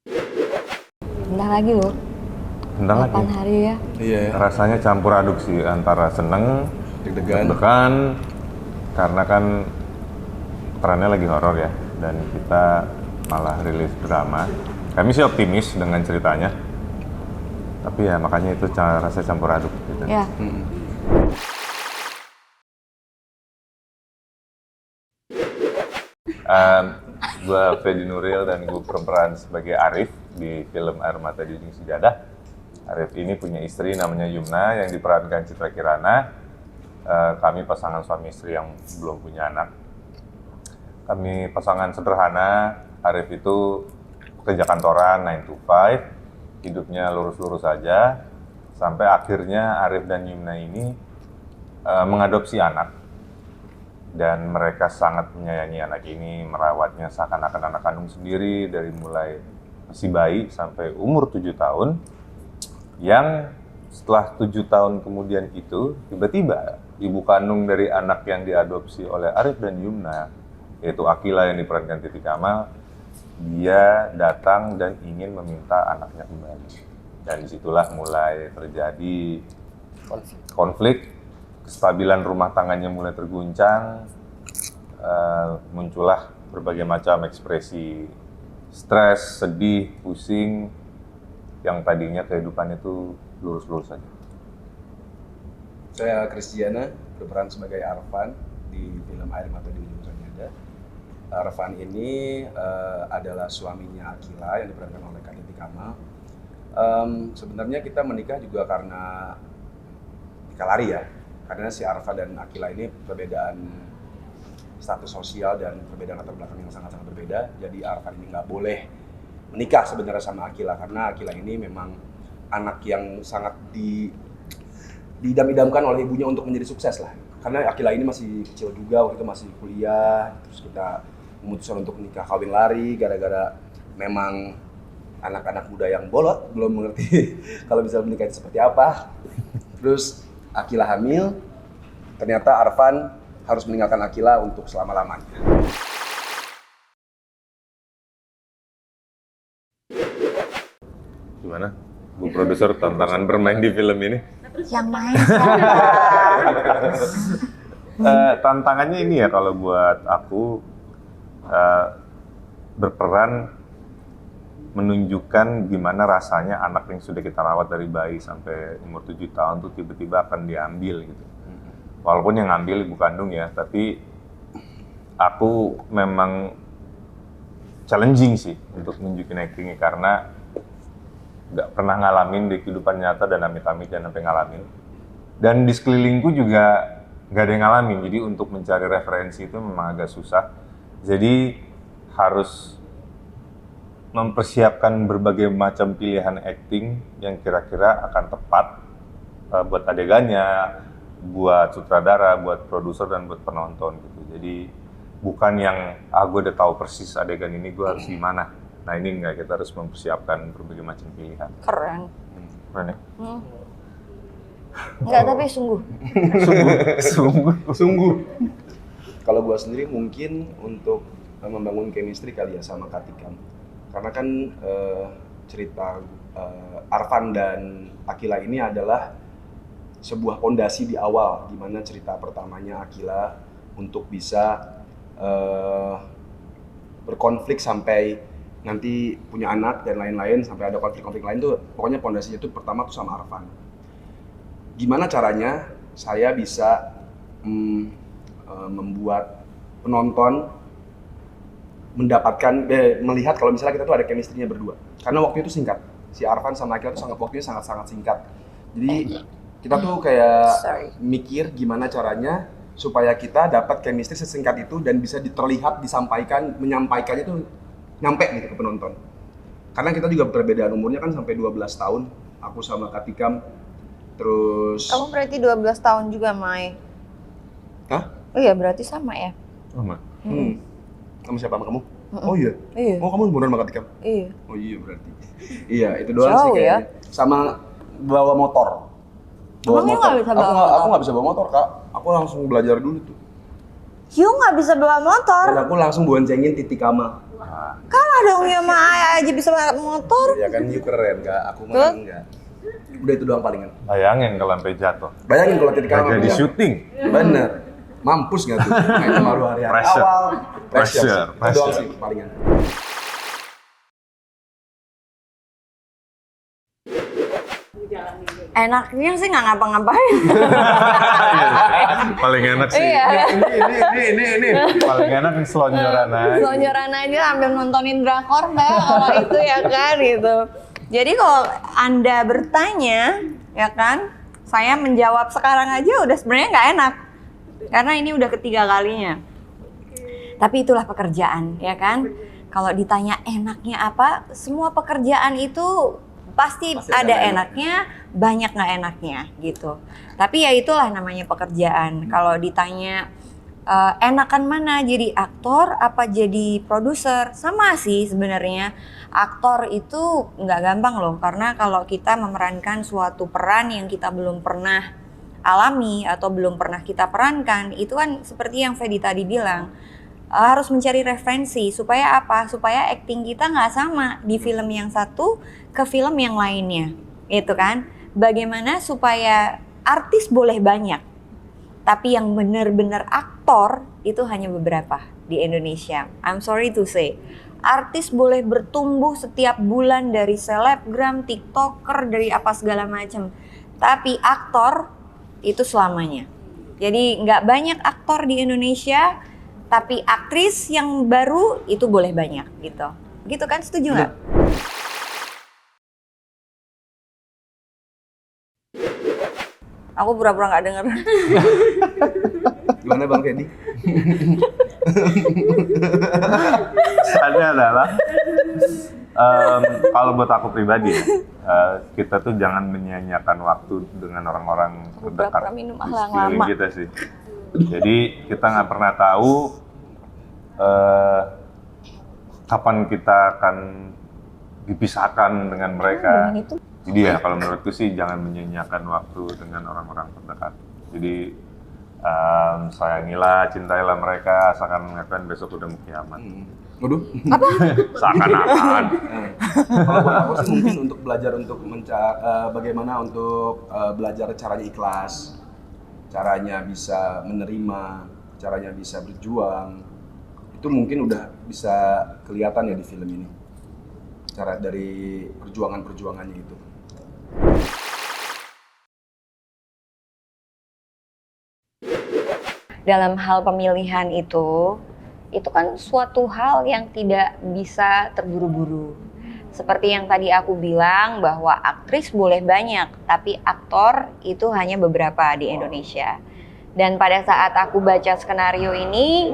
Bentar lagi loh. Bentar lagi. 8 hari ya. Iya ya. Rasanya campur aduk sih antara seneng, Deg-degan. karena kan trennya lagi horor ya, dan kita malah rilis drama. Kami sih optimis dengan ceritanya, tapi ya makanya itu rasa campur aduk gitu. Ya. Gue Fedi Nuril dan gue berperan sebagai Arif di film Air Mata di Ujung Sejadah. Arif ini punya istri namanya Yumna yang diperankan Citra Kirana. Kami pasangan suami istri yang belum punya anak. Kami pasangan sederhana. Arif itu pekerja kantoran 9 to 5, hidupnya lurus-lurus saja, sampai akhirnya Arif dan Yumna ini mengadopsi anak. Dan mereka sangat menyayangi anak ini, merawatnya seakan-akan anak kandung sendiri dari mulai masih bayi sampai umur 7 tahun. Yang setelah 7 tahun kemudian itu, tiba-tiba ibu kandung dari anak yang diadopsi oleh Arif dan Yumna, yaitu Akila yang diperankan Titi Kamal, dia datang dan ingin meminta anaknya kembali. Dan disitulah mulai terjadi konflik, kestabilan rumah tangganya mulai terguncang, muncullah berbagai macam ekspresi stres, sedih, pusing, yang tadinya kehidupan itu lurus-lurus saja. Saya Christiana, berperan sebagai Arfan di film Air Mata di Ujung Sejadah. Arfan ini adalah suaminya Akila yang diperankan oleh Kak Titi Kamal. Sebenarnya kita menikah juga karena nikah lari ya, karena si Arfa dan Akila ini perbedaan status sosial dan perbedaan latar belakang yang sangat-sangat berbeda. Jadi Arfan ini nggak boleh menikah sebenarnya sama Akila, karena Akila ini memang anak yang sangat diidam-idamkan oleh ibunya untuk menjadi sukses lah. Karena Akila ini masih kecil juga, waktu itu masih kuliah, terus kita memutuskan untuk nikah kawin lari gara-gara memang anak-anak muda yang bolot, belum mengerti kalau bisa menikah itu seperti apa. Terus Akila hamil, ternyata Arfan harus meninggalkan Akila untuk selama-lamanya. Gimana, Bu Produser, tantangan bermain di film ini? Yang main siapa? Tantangannya ini ya, kalau buat aku berperan menunjukkan gimana rasanya anak yang sudah kita rawat dari bayi sampai umur 7 tahun tuh tiba-tiba akan diambil gitu. Walaupun yang ngambil ibu kandung ya, tapi aku memang challenging sih untuk nunjukin actingnya, karena nggak pernah ngalamin di kehidupan nyata dan amit-amit jangan sampai ngalamin. Dan di sekelilingku juga nggak ada yang ngalamin, jadi untuk mencari referensi itu memang agak susah. Jadi harus mempersiapkan berbagai macam pilihan acting yang kira-kira akan tepat buat adegannya, buat sutradara, buat produser, dan buat penonton gitu. Jadi bukan yang gue udah tahu persis adegan ini gue harus gimana. Nah ini enggak, kita harus mempersiapkan berbagai macam pilihan. Keren. Keren ya? Enggak, tapi sungguh. Sungguh. Kalau gua sendiri mungkin untuk membangun chemistry kali ya sama Katikam. Karena kan cerita Arfan dan Akila ini adalah sebuah pondasi di awal, di mana cerita pertamanya Akila untuk bisa berkonflik sampai nanti punya anak dan lain-lain, sampai ada konflik-konflik lain tuh, pokoknya pondasinya tuh pertama tuh sama Arfan. Gimana caranya saya bisa membuat penonton mendapatkan melihat kalau misalnya kita tuh ada chemistry-nya berdua. Karena waktu itu singkat. Si Arfan sama Akila tuh waktunya sangat-sangat singkat. Jadi kita tuh kayak mikir gimana caranya supaya kita dapat chemistry sesingkat itu dan bisa terlihat, menyampaikannya tuh nyampe gitu ke penonton. Karena kita juga perbedaan umurnya kan sampai 12 tahun. Aku sama Katikam. Terus Kamu berarti 12 tahun juga, Mai. Hah? Oh iya, berarti sama ya? Sama. Kamu siapa sama kamu? Oh iya? Iya. Oh kamu beneran sama Katikam? Iya. Oh iya berarti. Iya, itu doang sih Jauh kayaknya. ya? Sama bawa motor. Emang you nggak bisa bawa motor? Aku nggak bisa bawa motor, Kak. Aku langsung belajar dulu tuh. You nggak bisa bawa motor? Dan aku langsung boncengin Titi Kamal. Kau nggak dong ya Mai aja bisa balap motor. Ya kan you keren, nggak? Aku mah enggak. Udah itu doang palingan. Bayangin kalau sampai jatuh. Bayangin kalau titik Gak jadi syuting. Bener. Mampus nggak tuh? Nah, itu baru hari-hari Pressure. awal. Pressure. Itu doang sih palingan. Enaknya sih nggak ngapa-ngapain. Paling enak sih. Iya. Ini. Paling enak yang selonjoran aja. Selonjoran aja sambil nontonin drakor Mbak kalau itu ya kan gitu. Jadi kalau Anda bertanya ya kan, saya menjawab sekarang aja udah sebenarnya nggak enak. Karena ini udah ketiga kalinya. Tapi itulah pekerjaan ya kan. Kalau ditanya enaknya apa, semua pekerjaan itu pasti ada enaknya, banyak nggak enaknya gitu. Tapi ya itulah namanya pekerjaan. Kalau ditanya enakan mana, jadi aktor apa jadi produser, sama sih sebenarnya. Aktor itu nggak gampang loh, karena kalau kita memerankan suatu peran yang kita belum pernah alami atau belum pernah kita perankan, itu kan seperti yang Fedi tadi bilang, harus mencari referensi supaya apa? Supaya acting kita nggak sama di film yang satu ke film yang lainnya, itu kan? Bagaimana supaya artis boleh banyak, tapi yang benar-benar aktor itu hanya beberapa di Indonesia. I'm sorry to say, artis boleh bertumbuh setiap bulan dari selebgram, tiktoker, dari apa segala macam, tapi aktor itu selamanya. Jadi nggak banyak aktor di Indonesia. Tapi aktris yang baru itu boleh banyak gitu. Gitu kan, setuju nggak? Aku pura-pura nggak denger. Gimana Bang Fedi? Pesannya adalah kalau buat aku pribadi kita tuh jangan menyia-nyiakan waktu dengan orang-orang terdekat Pura-pura minum di yang sekeliling lama. kita sih. Jadi kita nggak pernah tahu kapan kita akan dipisahkan dengan mereka. Dengan itu. Jadi ya kalau menurutku sih jangan menyia-nyiakan waktu dengan orang-orang terdekat. Jadi sayangilah, cintailah mereka, seakan-akan besok udah mau kiamat. Waduh. Seakan-akan. Kalau buat aku sih mungkin untuk belajar untuk bagaimana untuk belajar caranya ikhlas, caranya bisa menerima, caranya bisa berjuang. Itu mungkin udah bisa kelihatan ya di film ini. Cara dari perjuangannya itu. Dalam hal pemilihan itu kan suatu hal yang tidak bisa terburu-buru. Seperti yang tadi aku bilang bahwa aktris boleh banyak, tapi aktor itu hanya beberapa di Indonesia. Dan pada saat aku baca skenario ini,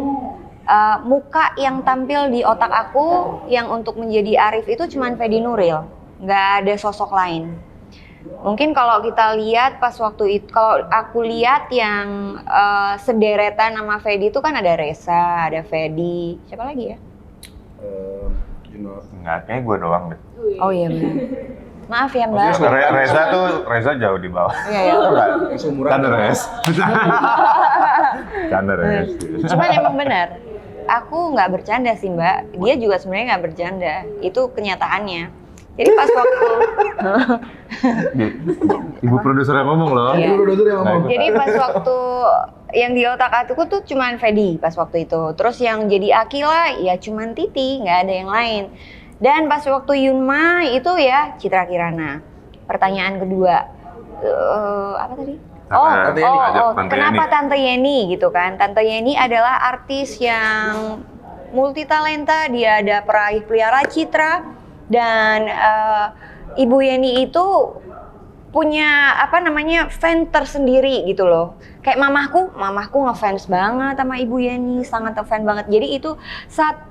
muka yang tampil di otak aku yang untuk menjadi Arif itu cuman Fedi Nuril, nggak ada sosok lain. Mungkin kalau kita lihat pas waktu itu, kalau aku lihat yang sederetan nama Fedi itu kan ada Reza, ada Fedi, siapa lagi ya? Enggak, kayaknya gue doang deh. Oh iya benar. Maaf ya Mbak. Reza jauh di bawah. Iya ya. Canda Rez. Canda Rez. Cuman emang benar. Aku nggak bercanda sih Mbak. Dia juga sebenarnya nggak bercanda. Itu kenyataannya. Jadi pas waktu Ibu produser yang ngomong loh. Iya. Ibu produser yang ngomong. Jadi pas waktu yang di otak aku tuh cuman Fedi pas waktu itu. Terus yang jadi Akila ya cuman Titi, nggak ada yang lain. Dan pas waktu Yunma itu ya Citra Kirana. Pertanyaan kedua, apa tadi? Tante Yeni. Kenapa Tante Yeni gitu kan? Tante Yeni adalah artis yang multitalenta, dia ada peraih pelihara citra dan Ibu Yeni itu punya fan tersendiri gitu loh. Kayak mamahku ngefans banget sama Ibu Yeni, sangat ngefans banget. Jadi itu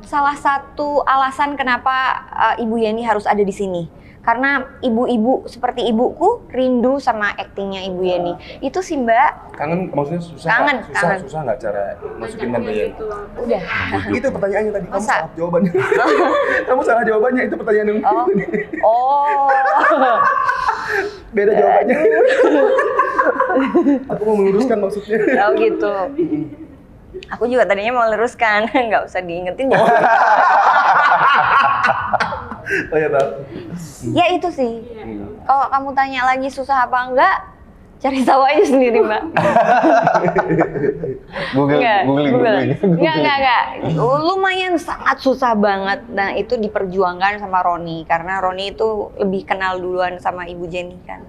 salah satu alasan kenapa Ibu Yeni harus ada di sini. Karena ibu-ibu seperti ibuku rindu sama aktingnya Ibu Yeni. Itu sih Mbak. Kangen maksudnya susah. Kangen. Susah nggak cara masukin Tante Yeni? Udah. Itu pertanyaannya tadi. Kamu Masa? salah jawabannya. Kamu salah jawabannya, itu pertanyaan yang Oh. beda jawabannya. Aku mau meluruskan maksudnya. Oh gitu. Aku juga tadinya mau luruskan, nggak usah diingetin ya. Oh ya tahu. Ya itu sih. Kalau kamu tanya lagi susah apa enggak, cari tahu aja sendiri, Mbak. Googling. Enggak. Lumayan sangat susah banget. Nah, itu diperjuangkan sama Roni karena Roni itu lebih kenal duluan sama Ibu Jenny kan.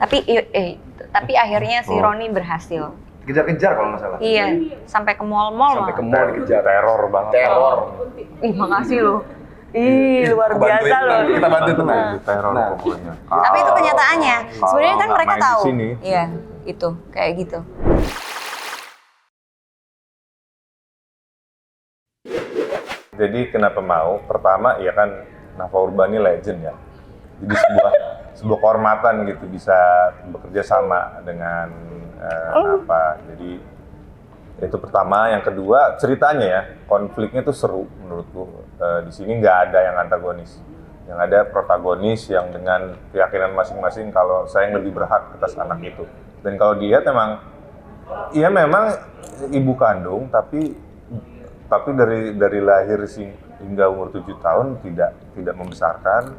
Tapi akhirnya si Roni berhasil. Kejar-kejar kalau nggak salah. Iya, sampai ke mall-mall. Sampai ke mall dikejar. Teror banget. Teror. Ih, makasih loh. Ih, luar biasa loh. Kita bantu tenang. Teror Nah. pokoknya. Tapi itu kenyataannya. Sebenarnya kan nggak mereka main di tahu. sini. Iya, itu kayak gitu. Jadi kenapa mau? Pertama ya kan Nafa Urbah ini legend ya. Jadi sebuah kehormatan gitu bisa bekerja sama dengan Nafa. Jadi itu pertama. Yang kedua ceritanya ya, konfliknya tuh seru menurutku. Di sini nggak ada yang antagonis. Yang ada protagonis yang dengan keyakinan masing-masing kalau saya yang lebih berhak atas anak itu. Dan kalau dilihat memang ibu kandung tapi dari lahir hingga umur 7 tahun tidak membesarkan.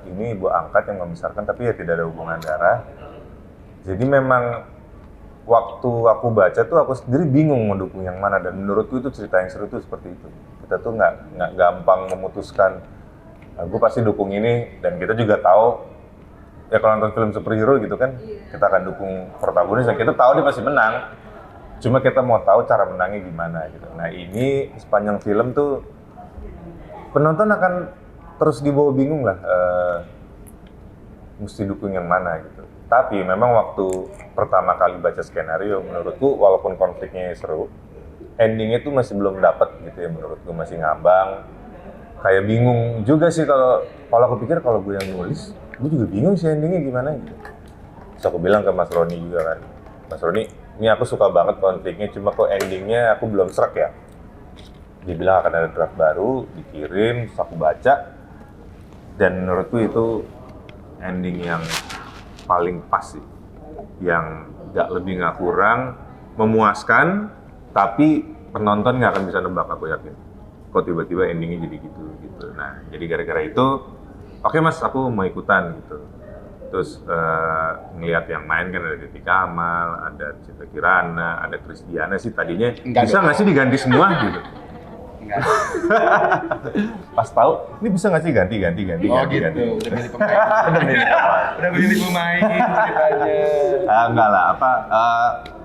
Ini ibu angkat yang membesarkan tapi ya tidak ada hubungan darah. Jadi memang waktu aku baca tuh aku sendiri bingung mau dukung yang mana, dan menurutku itu cerita yang seru tuh seperti itu. Kita tuh nggak gampang memutuskan gue pasti dukung ini, dan kita juga tahu ya kalau nonton film superhero gitu kan kita akan dukung protagonis dan kita tahu dia pasti menang. Cuma kita mau tahu cara menangnya gimana gitu. Nah ini sepanjang film tuh penonton akan terus dibawa bingung lah, mesti dukung yang mana gitu. Tapi memang waktu pertama kali baca skenario, menurutku walaupun konfliknya seru, endingnya tuh masih belum dapat gitu ya, menurutku masih ngambang. Kayak bingung juga sih kalau aku pikir kalau gue yang nulis, gue juga bingung sih endingnya gimana gitu. Terus aku bilang ke Mas Roni juga kan, Mas Roni, ini aku suka banget konfliknya, cuma kok endingnya aku belum serak ya. Dia bilang akan ada draft baru, dikirim, terus aku baca, dan menurutku itu ending yang paling pas sih, yang nggak lebih nggak kurang, memuaskan, tapi penonton nggak akan bisa nebak, aku yakin. Kok tiba-tiba endingnya jadi gitu. Nah, jadi gara-gara itu, oke mas, aku mau ikutan gitu. Terus ngelihat yang main kan ada Titi Kamal, ada Citra Kirana, ada Krisdiana sih tadinya bisa nggak sih diganti semua gitu. Enggak. Pas tahu ini bisa nggak sih ganti. Udah milih pemain. Udah milih pemain ceritanya. Enggak lah,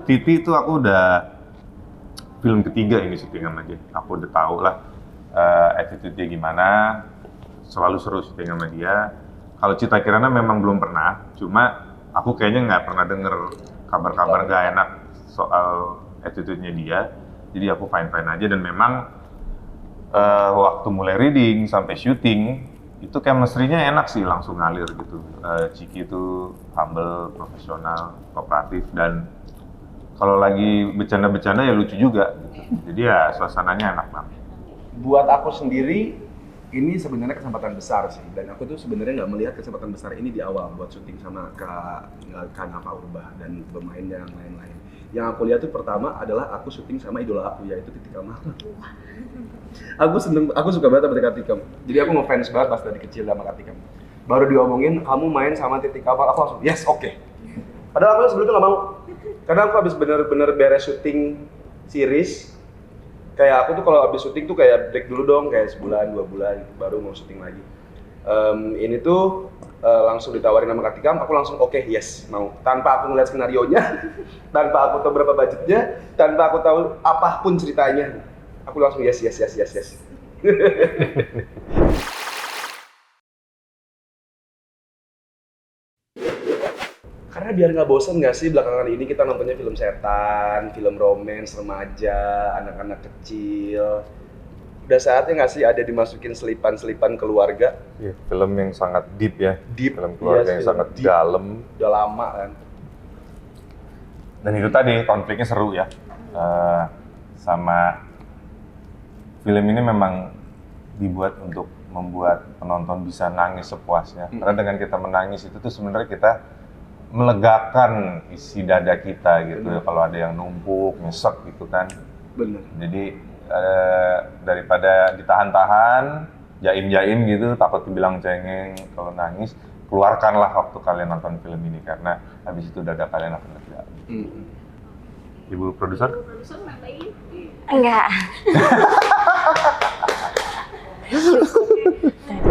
Titi itu aku udah film ketiga ini syuting sama dia. Aku udah tahu lah attitude-nya gimana, selalu seru syuting sama dia. Kalau Citra Kirana memang belum pernah, cuma aku kayaknya nggak pernah denger kabar-kabar nggak enak soal attitude-nya dia. Jadi aku fine-fine aja, dan memang waktu mulai reading sampai syuting itu chemistry-nya enak sih, langsung ngalir gitu. Ciki itu humble, profesional, kooperatif, dan kalau lagi bercanda-bercanda ya lucu juga gitu. Jadi ya suasananya enak banget. Buat aku sendiri ini sebenarnya kesempatan besar sih, dan aku tuh sebenarnya nggak melihat kesempatan besar ini di awal buat syuting sama Kak Nafa Urbah dan pemain yang lain-lain. Yang aku lihat tuh pertama adalah aku syuting sama idola aku, yaitu Titi Kamal. Aku suka banget sama Titi Kamal. Jadi aku ngefans banget pas dari kecil sama Titi Kamal. Baru diomongin kamu main sama Titi Kamal, aku langsung yes, oke. Padahal aku sebelumnya nggak mau, karena aku habis bener-bener beres syuting series. Kayak aku tuh kalau habis syuting tuh kayak break dulu dong, kayak sebulan, 2 bulan, baru mau syuting lagi. Ini tuh langsung ditawarin sama Kak Tikam, aku langsung oke, yes, mau. Tanpa aku ngeliat skenarionya, tanpa aku tahu berapa budgetnya, tanpa aku tahu apapun ceritanya, aku langsung yes. Karena biar nggak bosan nggak sih belakangan ini kita nontonnya film setan, film romance, remaja, anak-anak kecil. Udah saatnya nggak sih ada dimasukin selipan-selipan keluarga? Iya, film yang sangat deep ya. Deep, film keluarga iya, yang film sangat deep. dalam. Udah lama kan. Dan itu tadi konfliknya seru ya. Sama film ini memang dibuat untuk membuat penonton bisa nangis sepuasnya. Karena dengan kita menangis itu tuh sebenarnya kita melegakan isi dada kita gitu ya, kalau ada yang numpuk, nyesek gitu kan. Bener. Jadi daripada ditahan-tahan, jaim-jaim gitu, takut dibilang cengeng kalau nangis, keluarkanlah waktu kalian nonton film ini karena habis itu dada kalian akan lega. Ibu produser? Enggak.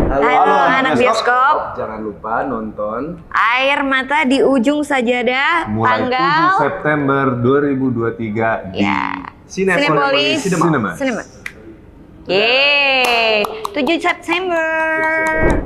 Halo, anak bioskop. Jangan lupa nonton Air Mata di Ujung Sajadah Mulai 7 tanggal September 2023 di ya. Cinepolis Cinema. Yeay, 7 September.